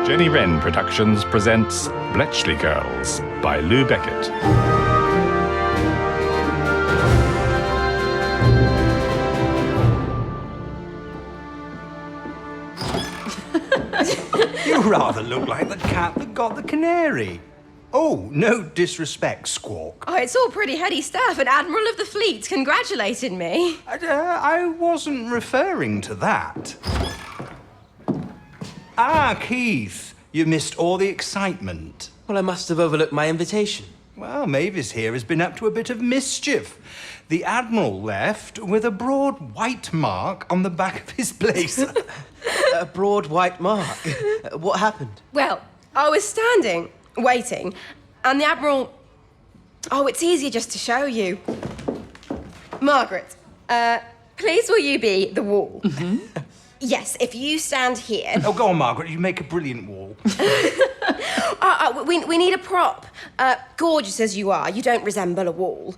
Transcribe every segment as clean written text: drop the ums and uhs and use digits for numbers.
Jenny Wren Productions presents Bletchley Girls by Lou Beckett. You rather look like the cat that got the canary. Oh, no disrespect, Squawk. Oh, it's all pretty heady stuff. An Admiral of the Fleet congratulated me. I wasn't referring to that. Ah, Keith, you missed all the excitement. Well, I must have overlooked my invitation. Well, Mavis here has been up to a bit of mischief. The Admiral left with a broad white mark on the back of his blazer. A broad white mark. What happened? Well, I was standing, waiting, and the Admiral... Oh, it's easier just to show you. Margaret, please will you be the wall? Mm-hmm. Yes, if you stand here... Oh, go on, Margaret, you make a brilliant wall. We need a prop. Gorgeous as you are, you don't resemble a wall.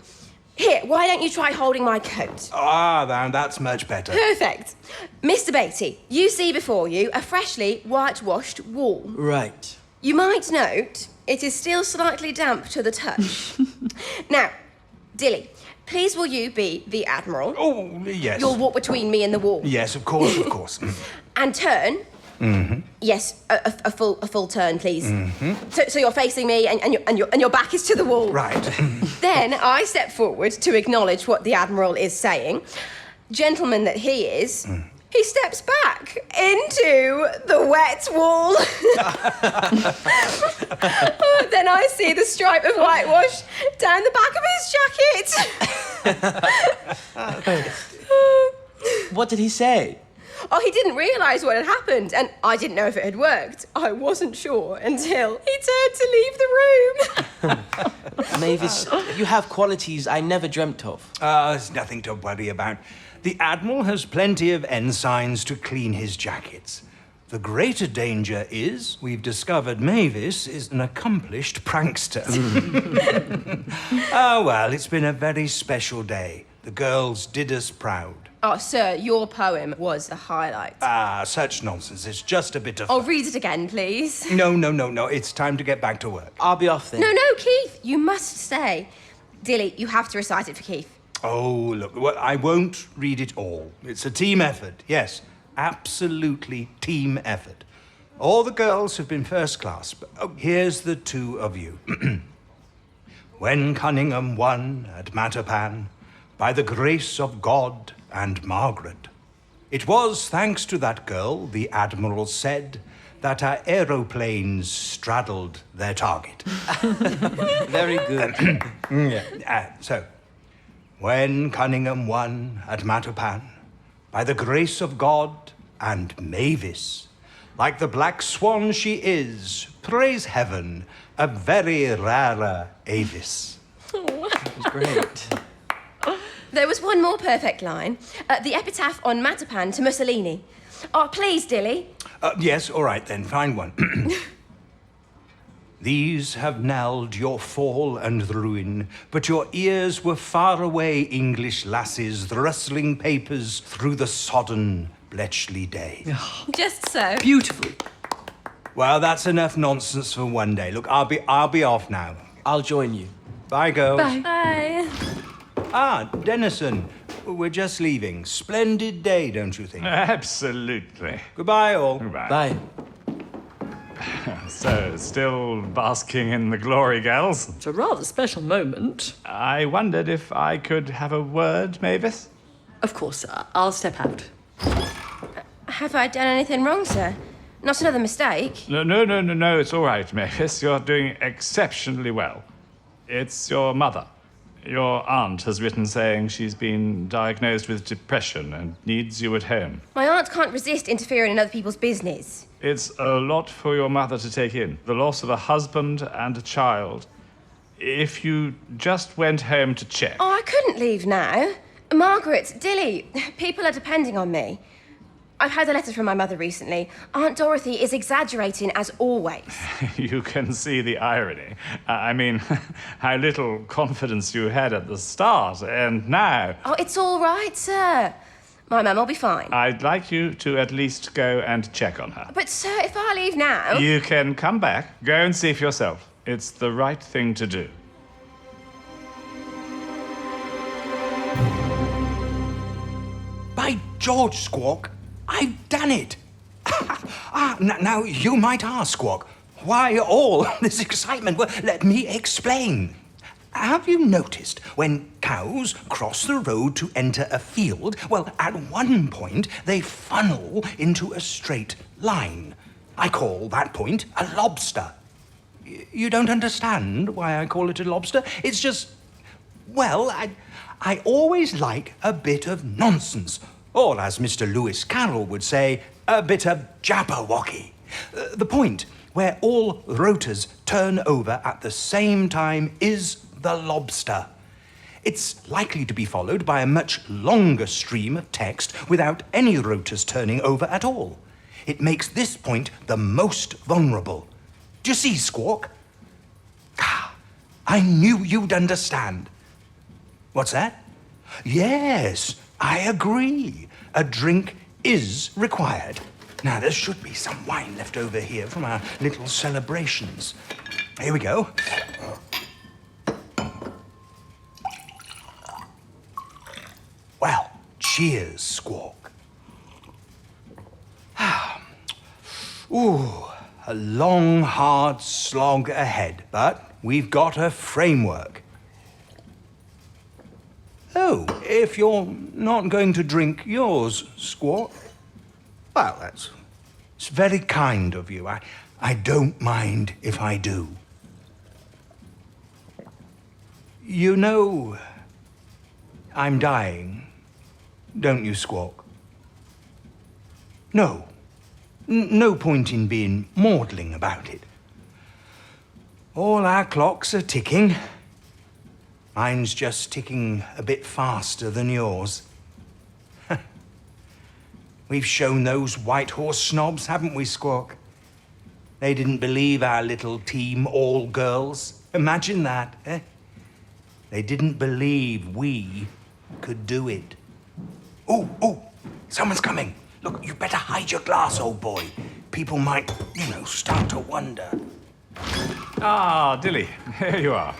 Here, why don't you try holding my coat? Ah, that's much better. Perfect. Mr. Beatty, you see before you a freshly whitewashed wall. Right. You might note it is still slightly damp to the touch. Now, Dilly, please will you be the Admiral? Oh, yes. You'll walk between me and the wall. Yes, of course, of course. And turn. Mm-hmm. Yes, a full turn, please. Mm-hmm. So you're facing me and your back is to the wall. Right. Then I step forward to acknowledge what the Admiral is saying. Gentleman that he is, he steps back into the wet wall. Then I see the stripe of whitewash down the back of his jacket. What did he say? Oh, he didn't realise what had happened, and I didn't know if it had worked. I wasn't sure until he turned to leave the room. Mavis, you have qualities I never dreamt of. There's nothing to worry about. The Admiral has plenty of ensigns to clean his jackets. The greater danger is we've discovered Mavis is an accomplished prankster. Oh, well, it's been a very special day. The girls did us proud. Oh, sir, your poem was the highlight. Ah, such nonsense. It's just a bit of... Oh, read it again, please. No. It's time to get back to work. I'll be off then. No, Keith, you must stay. Dilly, you have to recite it for Keith. Oh, look, well, I won't read it all. It's a team effort, yes. Absolutely team effort. All the girls have been first class, but here's the two of you. When Cunningham won at Mattapan, by the grace of God and Margaret, it was thanks to that girl, the Admiral said, that our aeroplanes straddled their target. Very good. So, when Cunningham won at Mattapan, by the grace of God and Mavis, like the black swan she is, praise heaven, a very rara avis. That was great. There was one more perfect line. The epitaph on Mattapan to Mussolini. Oh, please, Dilly. Yes, all right then, find one. These have knelled your fall and ruin, but your ears were far away, English lasses, the rustling papers through the sodden Bletchley day. Just so. Beautiful. Well, that's enough nonsense for one day. Look, I'll be off now. I'll join you. Bye, girls. Bye. Bye. Ah, Dennison, we're just leaving. Splendid day, don't you think? Absolutely. Goodbye, all. Right. Bye. So, still basking in the glory, gals? It's a rather special moment. I wondered if I could have a word, Mavis? Of course, sir. I'll step out. Have I done anything wrong, sir? Not another mistake? No, it's all right, Mavis. You're doing exceptionally well. It's your mother. Your aunt has written saying she's been diagnosed with depression and needs you at home. My aunt can't resist interfering in other people's business. It's a lot for your mother to take in. The loss of a husband and a child. If you just went home to check... Oh, I couldn't leave now. Margaret, Dilly, people are depending on me. I've had a letter from my mother recently. Aunt Dorothy is exaggerating as always. You can see the irony. I mean, how little confidence you had at the start, and now... Oh, it's all right, sir. My mum will be fine. I'd like you to at least go and check on her. But, sir, if I leave now... You can come back, go and see for yourself. It's the right thing to do. By George, Squawk, I've done it. Now, you might ask, Squawk, why all this excitement? Well, let me explain. Have you noticed when cows cross the road to enter a field, well, at one point they funnel into a straight line. I call that point a lobster. You don't understand why I call it a lobster? It's just, well, I always like a bit of nonsense. Or, as Mr. Lewis Carroll would say, a bit of jabberwocky. The point where all rotors turn over at the same time is the lobster. It's likely to be followed by a much longer stream of text without any rotors turning over at all. It makes this point the most vulnerable. Do you see, Squawk? I knew you'd understand. What's that? Yes, I agree. A drink is required. Now, there should be some wine left over here from our little celebrations. Here we go. Well, cheers, Squawk. Ooh, a long, hard slog ahead, but we've got a framework. Oh, if you're not going to drink yours, Squawk, well, it's very kind of you. I don't mind if I do. You know, I'm dying, don't you, Squawk? No. No point in being maudling about it. All our clocks are ticking. Mine's just ticking a bit faster than yours. We've shown those white horse snobs, haven't we, Squawk? They didn't believe our little team, all girls. Imagine that, eh? They didn't believe we could do it. Oh, someone's coming. Look, you better hide your glass, old boy. People might, start to wonder. Ah, Dilly, here you are.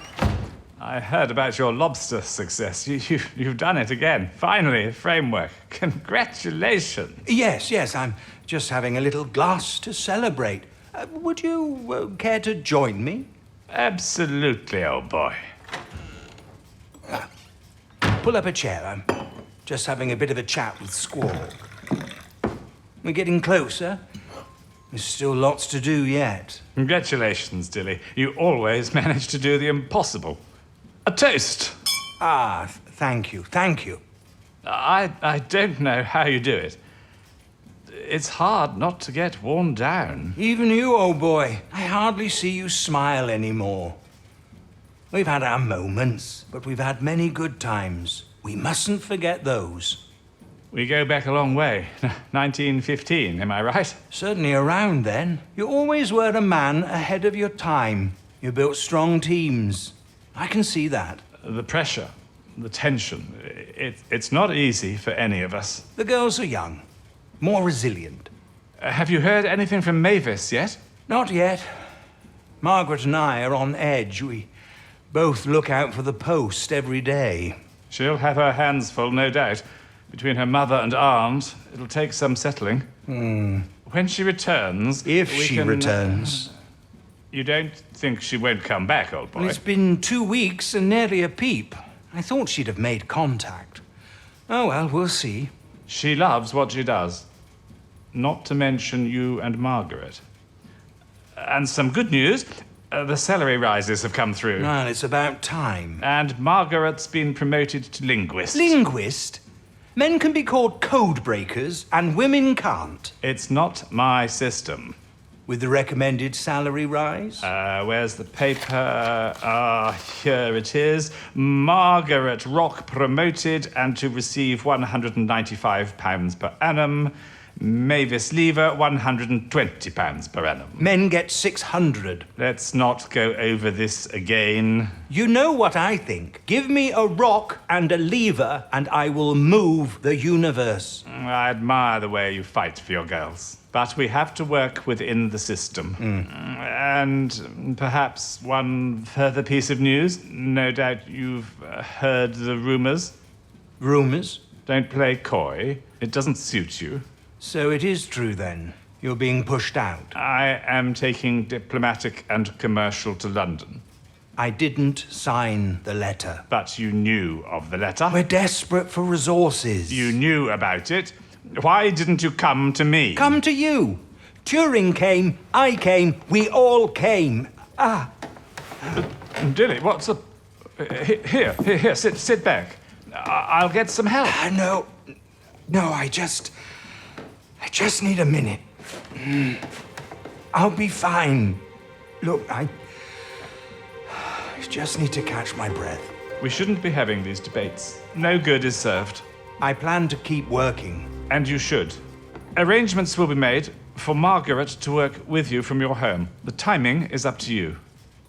I heard about your lobster success. You've done it again. Finally, a framework. Congratulations. Yes, I'm just having a little glass to celebrate. Would you care to join me? Absolutely, old boy. Pull up a chair. I'm just having a bit of a chat with Squawk. We're getting closer. There's still lots to do yet. Congratulations, Dilly. You always manage to do the impossible. A toast. Thank you. I don't know how you do it. It's hard not to get worn down. Even you, old boy. I hardly see you smile anymore. We've had our moments, but we've had many good times. We mustn't forget those. We go back a long way. 1915, am I right? Certainly around then. You always were a man ahead of your time. You built strong teams. I can see that. The pressure, the tension, it's not easy for any of us. The girls are young, more resilient. Have you heard anything from Mavis yet? Not yet. Margaret and I are on edge. We both look out for the post every day. She'll have her hands full, no doubt. Between her mother and aunt, it'll take some settling. When she returns... If she returns. You don't think she won't come back, old boy? Well, it's been 2 weeks and nearly a peep. I thought she'd have made contact. Oh, well, we'll see. She loves what she does. Not to mention you and Margaret. And some good news. The salary rises have come through. Well, it's about time. And Margaret's been promoted to linguist. Linguist? Men can be called code breakers, and women can't. It's not my system. With the recommended salary rise? Where's the paper? Here it is. Margaret Rock promoted and to receive £195 per annum. Mavis Lever, £120 per annum. Men get 600. Let's not go over this again. You know what I think. Give me a rock and a lever, and I will move the universe. I admire the way you fight for your girls. But we have to work within the system. And perhaps one further piece of news. No doubt you've heard the rumours. Rumours? Don't play coy. It doesn't suit you. So it is true then. You're being pushed out. I am taking diplomatic and commercial to London. I didn't sign the letter. But you knew of the letter. We're desperate for resources. You knew about it. Why didn't you come to me? Come to you. Turing came, I came, we all came. Dilly, what's up? Here, sit back. I'll get some help. No, I just need a minute. I'll be fine. Look, I just need to catch my breath. We shouldn't be having these debates. No good is served. I plan to keep working. And you should. Arrangements will be made for Margaret to work with you from your home. The timing is up to you.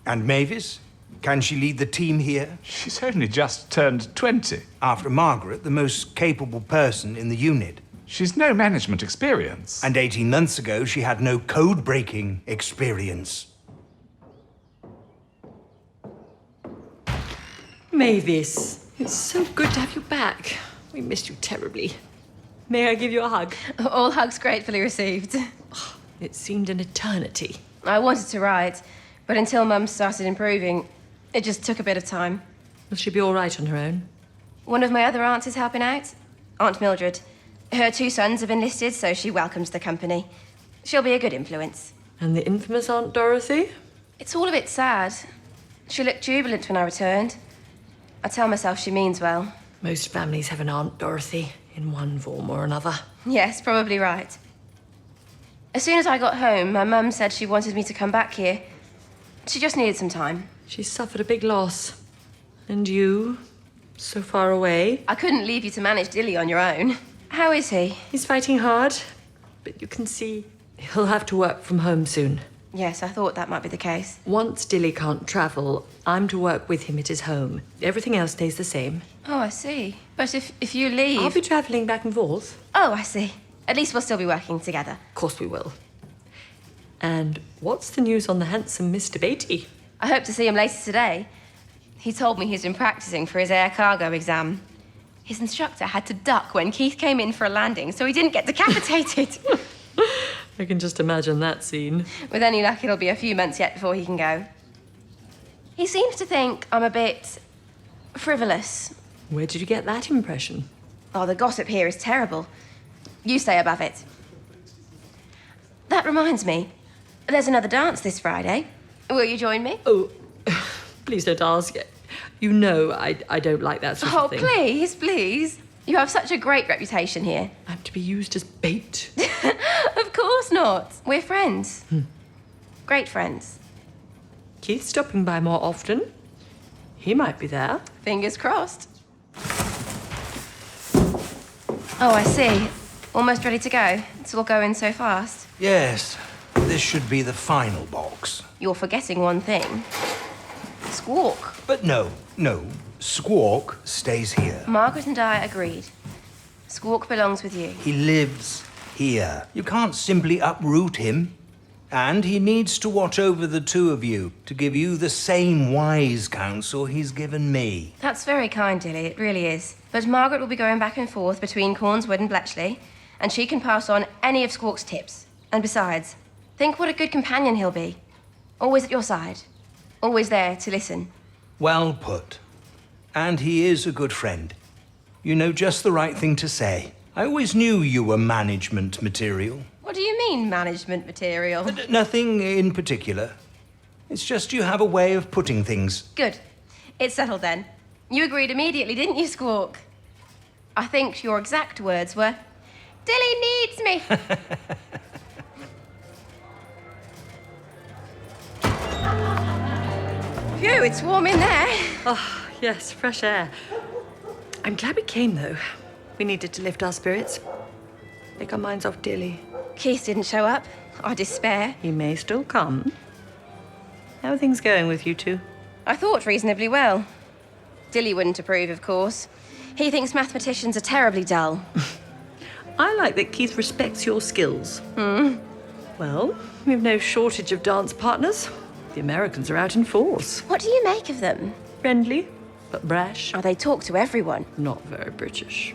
And Mavis? Can she lead the team here? She's only just turned 20. After Margaret, the most capable person in the unit. She's no management experience. And 18 months ago, she had no code-breaking experience. Mavis, it's so good to have you back. We missed you terribly. May I give you a hug? All hugs gratefully received. It seemed an eternity. I wanted to write, but until Mum started improving, it just took a bit of time. Will she be all right on her own? One of my other aunts is helping out, Aunt Mildred. Her 2 sons have enlisted, so she welcomes the company. She'll be a good influence. And the infamous Aunt Dorothy? It's all a bit sad. She looked jubilant when I returned. I tell myself she means well. Most families have an Aunt Dorothy in one form or another. Yes, probably right. As soon as I got home, my mum said she wanted me to come back here. She just needed some time. She suffered a big loss. And you, so far away. I couldn't leave you to manage Dilly on your own. How is he? He's fighting hard, but you can see he'll have to work from home soon. Yes, I thought that might be the case. Once Dilly can't travel, I'm to work with him at his home. Everything else stays the same. Oh, I see. But if you leave... I'll be travelling back and forth. Oh, I see. At least we'll still be working together. Of course we will. And what's the news on the handsome Mr. Beatty? I hope to see him later today. He told me he's been practicing for his air cargo exam. His instructor had to duck when Keith came in for a landing, so he didn't get decapitated. I can just imagine that scene. With any luck, it'll be a few months yet before he can go. He seems to think I'm a bit frivolous. Where did you get that impression? Oh, the gossip here is terrible. You stay above it. That reminds me, there's another dance this Friday. Will you join me? Oh, please don't ask. You know I don't like that sort of thing. Oh, please, please. You have such a great reputation here. I'm to be used as bait. Of course not. We're friends. Great friends. Keith's stopping by more often. He might be there. Fingers crossed. Oh, I see. Almost ready to go. It's all going so fast. Yes, this should be the final box. You're forgetting one thing. Squawk. But no. Squawk stays here. Margaret and I agreed. Squawk belongs with you. He lives here. You can't simply uproot him. And he needs to watch over the 2 of you to give you the same wise counsel he's given me. That's very kind, Dilly. It really is. But Margaret will be going back and forth between Cornswood and Bletchley, and she can pass on any of Squawk's tips. And besides, think what a good companion he'll be. Always at your side. Always there to listen. Well put. And he is a good friend. You know just the right thing to say. I always knew you were management material. What do you mean, management material? Nothing in particular. It's just you have a way of putting things. Good. It's settled then. You agreed immediately, didn't you, Squawk? I think your exact words were, Dilly needs me. Phew, it's warm in there. Oh, yes, fresh air. I'm glad we came, though. We needed to lift our spirits. Take our minds off Dilly. Keith didn't show up. I despair. He may still come. How are things going with you two? I thought reasonably well. Dilly wouldn't approve, of course. He thinks mathematicians are terribly dull. I like that Keith respects your skills. Well, we've no shortage of dance partners. The Americans are out in force. What do you make of them? Friendly, but brash. Oh, they talk to everyone. Not very British.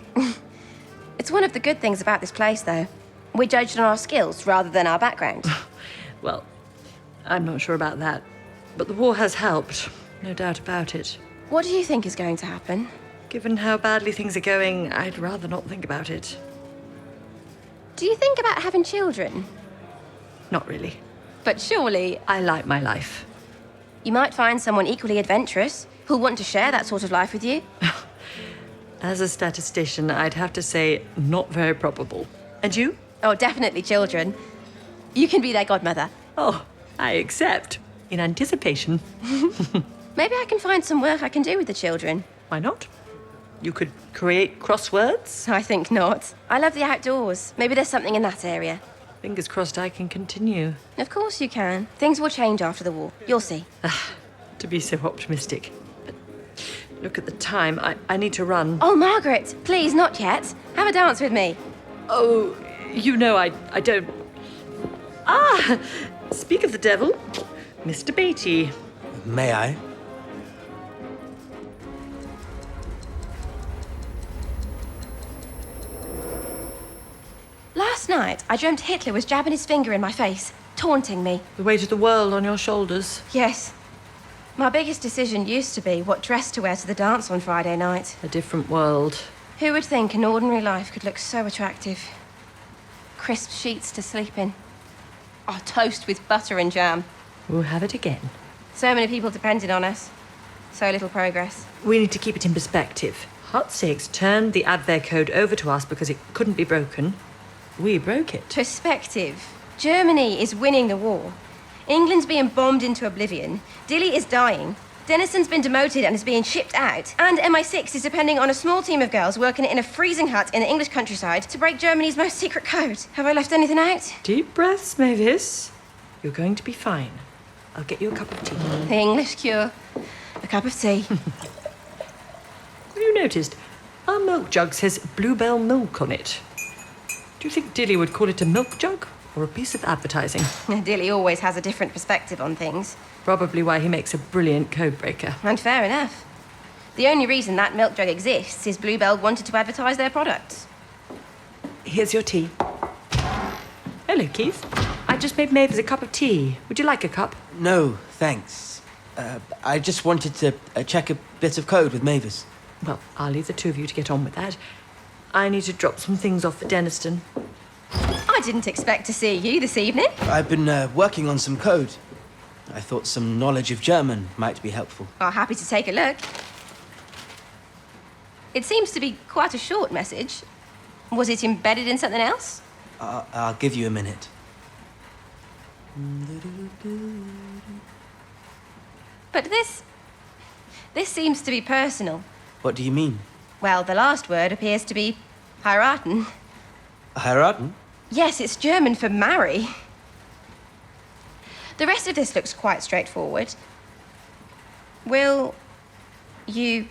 It's one of the good things about this place, though. We're judged on our skills rather than our background. Well, I'm not sure about that. But the war has helped, no doubt about it. What do you think is going to happen? Given how badly things are going, I'd rather not think about it. Do you think about having children? Not really. But surely I like my life. you might find someone equally adventurous who'll want to share that sort of life with you. As a statistician, I'd have to say not very probable. And you? Oh, definitely children. You can be their godmother. Oh, I accept. In anticipation. Maybe I can find some work I can do with the children. Why not? You could create crosswords. I think not. I love the outdoors. Maybe there's something in that area. Fingers crossed I can continue. Of course you can. Things will change after the war. You'll see. To be so optimistic. But look at the time. I need to run. Oh, Margaret, please, not yet. Have a dance with me. Oh, you know I don't... Ah! Speak of the devil. Mr. Beatty. May I? Last night, I dreamt Hitler was jabbing his finger in my face, taunting me. The weight of the world on your shoulders. Yes. My biggest decision used to be what dress to wear to the dance on Friday night. A different world. Who would think an ordinary life could look so attractive? Crisp sheets to sleep in. Oh, toast with butter and jam. We'll have it again. So many people depended on us. So little progress. We need to keep it in perspective. Hot Six turned the Advair code over to us because it couldn't be broken. We broke it. Perspective. Germany is winning the war. England's being bombed into oblivion. Dilly is dying. Denison's been demoted and is being shipped out. And MI6 is depending on a small team of girls working in a freezing hut in the English countryside to break Germany's most secret code. Have I left anything out? Deep breaths, Mavis. You're going to be fine. I'll get you a cup of tea. The English cure. A cup of tea. Have you noticed? Our milk jug says Bluebell milk on it. Do you think Dilly would call it a milk jug or a piece of advertising? Dilly always has a different perspective on things. Probably why he makes a brilliant code breaker. And fair enough. The only reason that milk jug exists is Bluebell wanted to advertise their products. Here's your tea. Hello, Keith. I just made Mavis a cup of tea. Would you like a cup? No, thanks. I just wanted to check a bit of code with Mavis. Well, I'll leave the two of you to get on with that. I need to drop some things off for Deniston. I didn't expect to see you this evening. I've been working on some code. I thought some knowledge of German might be helpful. Oh, happy to take a look. It seems to be quite a short message. Was it embedded in something else? I'll give you a minute. But this seems to be personal. What do you mean? Well, the last word appears to be heiraten. Heiraten? Yes, it's German for marry. The rest of this looks quite straightforward. Will you...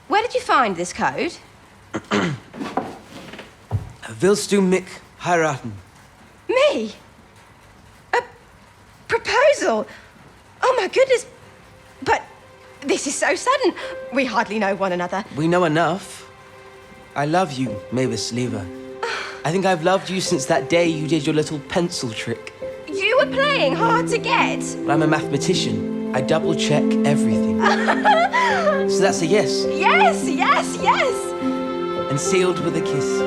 Where did you find this code? Willst du mich heiraten? Me? A proposal? Oh my goodness. But this is so sudden. We hardly know one another. We know enough. I love you, Mavis Lever. I think I've loved you since that day you did your little pencil trick. You were playing hard to get. But I'm a mathematician. I double-check everything. So that's a yes. Yes, yes, yes. And sealed with a kiss.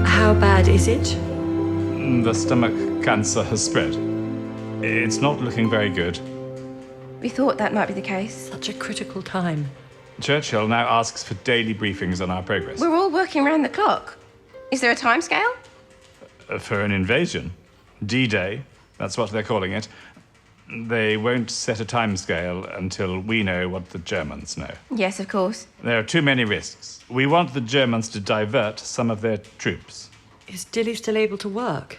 How bad is it? The stomach cancer has spread. It's not looking very good. We thought that might be the case. Such a critical time. Churchill now asks for daily briefings on our progress. We're all working round the clock. Is there a timescale? For an invasion. D-Day, that's what they're calling it. They won't set a timescale until we know what the Germans know. Yes, of course. There are too many risks. We want the Germans to divert some of their troops. Is Dilly still able to work?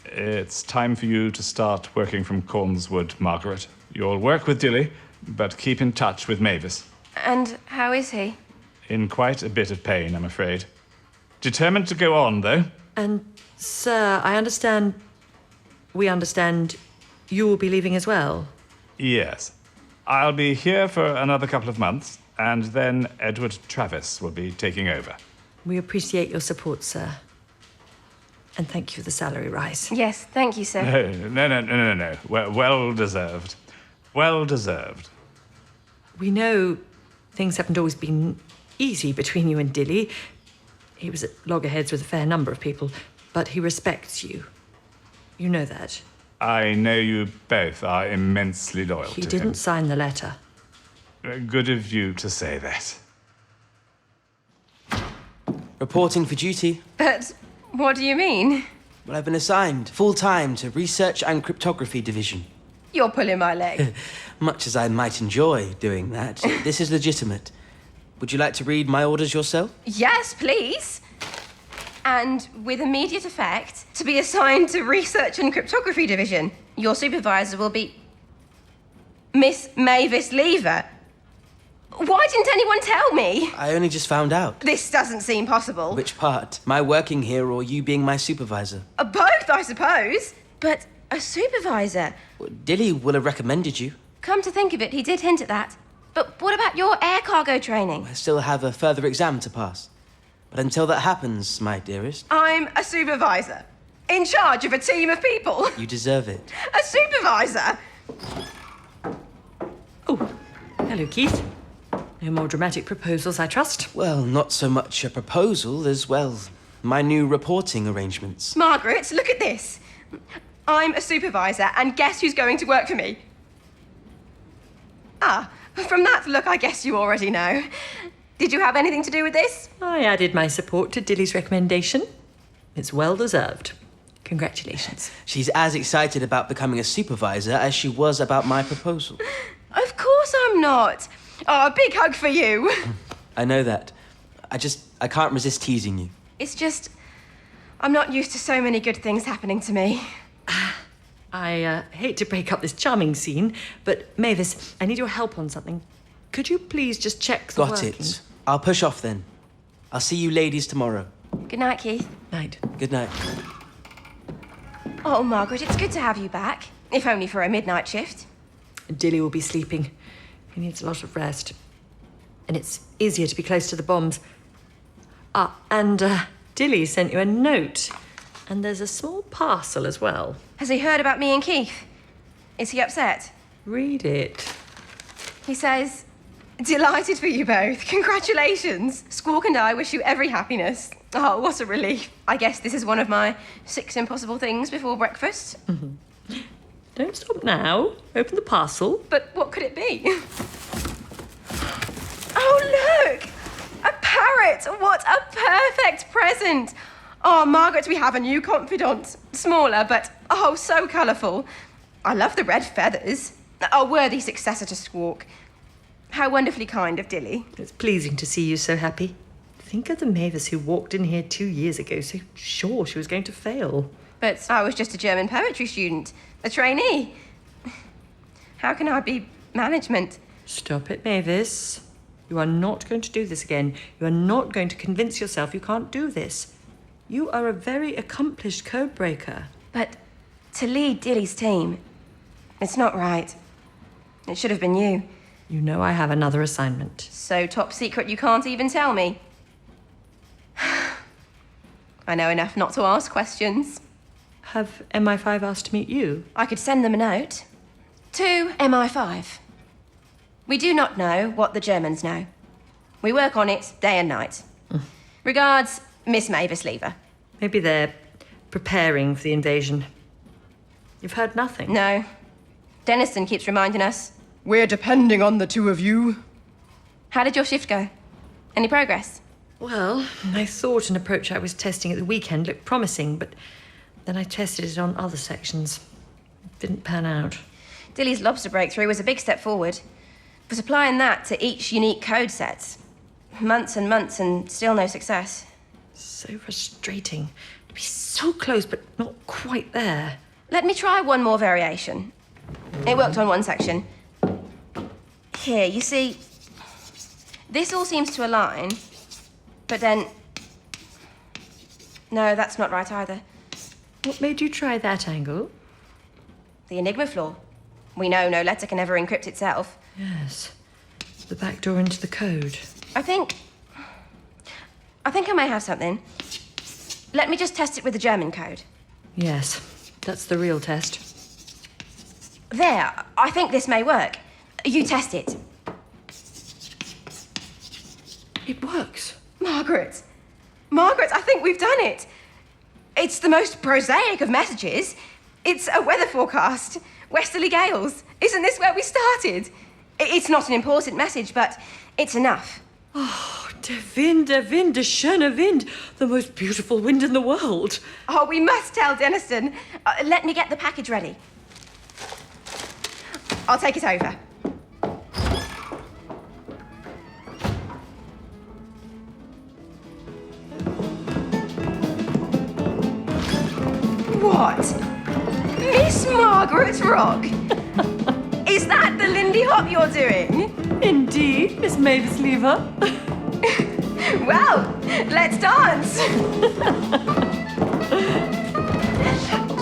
It's time for you to start working from Cornswood, Margaret. You'll work with Dilly, but keep in touch with Mavis. And how is he? In quite a bit of pain, I'm afraid. Determined to go on, though. And, sir, we understand you will be leaving as well? Yes. I'll be here for another couple of months, and then Edward Travis will be taking over. We appreciate your support, sir. And thank you for the salary rise. Yes, thank you, sir. No. Well deserved. Well deserved. We know things haven't always been easy between you and Dilly. He was at loggerheads with a fair number of people, but he respects you. You know that. I know you both are immensely loyal to He him. didn't sign the letter. Good of you to say that. Reporting for duty. But what do you mean? Well, I've been assigned full-time to Research and Cryptography Division. You're pulling my leg. Much as I might enjoy doing that, this is legitimate. Would you like to read my orders yourself? Yes, please. And with immediate effect, to be assigned to Research and Cryptography Division. Your supervisor will be Miss Mavis Lever. Why didn't anyone tell me? I only just found out. This doesn't seem possible. Which part? My working here or you being my supervisor? Both, I suppose. But a supervisor? Well, Dilly will have recommended you. Come to think of it, he did hint at that. But what about your air cargo training? I still have a further exam to pass. But until that happens, my dearest, I'm a supervisor. In charge of a team of people. you deserve it. A supervisor? Oh, hello, Keith. No more dramatic proposals, I trust. Well, not so much a proposal as, well, my new reporting arrangements. Margaret, look at this. I'm a supervisor, and guess who's going to work for me? Ah, from that look, I guess you already know. Did you have anything to do with this? I added my support to Dilly's recommendation. It's well deserved. Congratulations. She's as excited about becoming a supervisor as she was about my proposal. Of course I'm not. Oh, a big hug for you. I know that. I can't resist teasing you. It's just, I'm not used to so many good things happening to me. I hate to break up this charming scene, but Mavis, I need your help on something. Could you please just check the Got it. I'll push off then. I'll see you ladies tomorrow. Good night, Keith. Night. Good night. Oh, Margaret, it's good to have you back. If only for a midnight shift. Dilly will be sleeping. He needs a lot of rest. And it's easier to be close to the bombs. And Dilly sent you a note. And there's a small parcel as well. Has he heard about me and Keith? Is he upset? Read it. He says, delighted for you both. Congratulations. Squawk and I wish you every happiness. Oh, what a relief. I guess this is one of my 6 impossible things before breakfast. Don't stop now. Open the parcel. But what could it be? Oh, look! A parrot! What a perfect present! Oh, Margaret, we have a new confidant. Smaller, but oh, so colourful. I love the red feathers. A worthy successor to Squawk. How wonderfully kind of Dilly. It's pleasing to see you so happy. Think of the Mavis who walked in here 2 years ago, so sure she was going to fail. But I was just a German poetry student, a trainee. How can I be management? Stop it, Mavis. You are not going to do this again. You are not going to convince yourself you can't do this. You are a very accomplished code breaker. But to lead Dilly's team, it's not right. It should have been you. You know I have another assignment. So top secret you can't even tell me. I know enough not to ask questions. Have MI5 asked to meet you? I could send them a note. To MI5. We do not know what the Germans know. We work on it day and night. Regards, Miss Mavis Lever. Maybe they're preparing for the invasion. You've heard nothing? No. Denniston keeps reminding us. We're depending on the two of you. How did your shift go? Any progress? Well, I thought an approach I was testing at the weekend looked promising, but then I tested it on other sections. It didn't pan out. Dilly's lobster breakthrough was a big step forward. But applying that to each unique code set, months and months and still no success. So frustrating. To be so close, but not quite there. Let me try one more variation. It worked on one section. Here, you see, this all seems to align, but then... No, that's not right either. What made you try that angle? The Enigma flaw. We know no letter can ever encrypt itself. Yes. The back door into the code. I think I may have something. Let me just test it with the German code. Yes, that's the real test. There, I think this may work. You test it. It works. Margaret, I think we've done it. It's the most prosaic of messages. It's a weather forecast. Westerly gales. Isn't this where we started? It's not an important message, but it's enough. Oh, der Wind, der schöne Wind. The most beautiful wind in the world. Oh, we must tell Denniston. Let me get the package ready. I'll take it over. What? Miss Margaret Rock? Is that the Lindy Hop you're doing? Indeed, Miss Mavis Lever. Well, let's dance.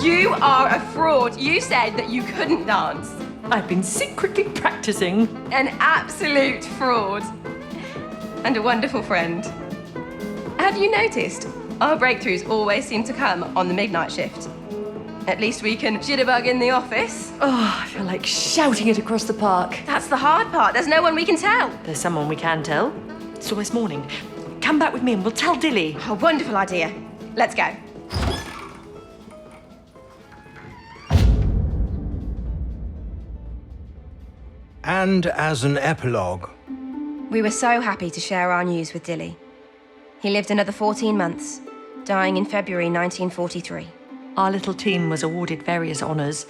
You are a fraud. You said that you couldn't dance. I've been secretly practicing. An absolute fraud. And a wonderful friend. Have you noticed? Our breakthroughs always seem to come on the midnight shift. At least we can jitterbug in the office. Oh, I feel like shouting it across the park. That's the hard part. There's no one we can tell. There's someone we can tell. It's almost morning. Come back with me and we'll tell Dilly. A wonderful idea. Let's go. And as an epilogue, We were so happy to share our news with Dilly. He lived another 14 months, dying in February 1943. Our little team was awarded various honours.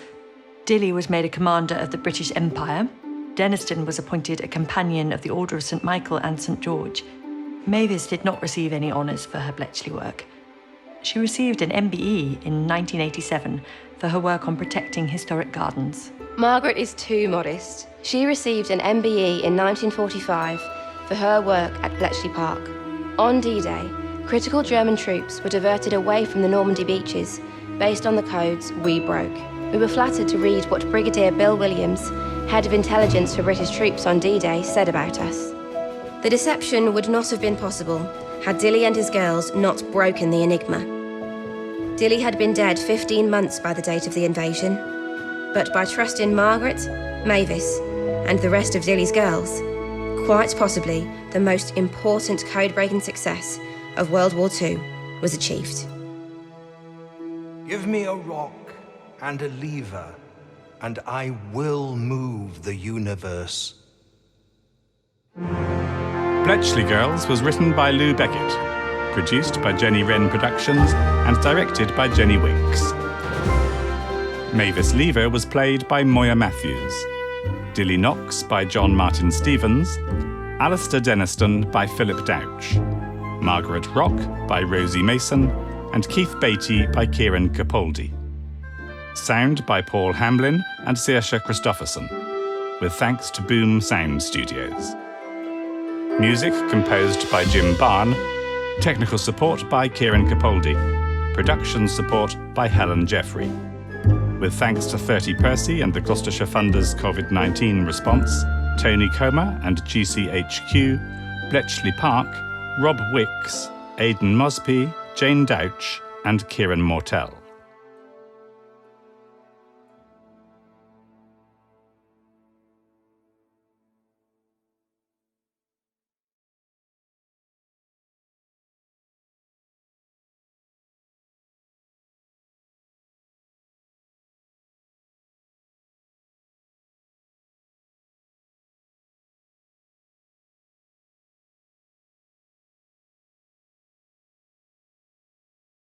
Dilly was made a commander of the British Empire. Denniston was appointed a companion of the Order of St. Michael and St. George. Mavis did not receive any honours for her Bletchley work. She received an MBE in 1987 for her work on protecting historic gardens. Margaret is too modest. She received an MBE in 1945 for her work at Bletchley Park. On D-Day, critical German troops were diverted away from the Normandy beaches based on the codes we broke. We were flattered to read what Brigadier Bill Williams, head of intelligence for British troops on D-Day, said about us. The deception would not have been possible had Dilly and his girls not broken the Enigma. Dilly had been dead 15 months by the date of the invasion, but by trusting Margaret, Mavis, and the rest of Dilly's girls, quite possibly the most important code-breaking success of World War II was achieved. give me a rock and a lever, and I will move the universe. Bletchley Girls was written by Lou Beckett, produced by Jenny Wren Productions, and directed by Jenny Winks. Mavis Lever was played by Moya Matthews, Dilly Knox by John Martin Stevens, Alistair Denniston by Philip Douch, Margaret Rock by Rosie Mason, and Keith Beattie by Kieran Capaldi. Sound by Paul Hamlin and Saoirse Christopherson, with thanks to Boom Sound Studios. Music composed by Jim Barn, technical support by Kieran Capaldi, production support by Helen Jeffrey. With thanks to 30 Percy and the Gloucestershire Funders COVID-19 response, Tony Comer and GCHQ, Bletchley Park, Rob Wicks, Aidan Mosby, Jane Douch, and Kieran Mortell.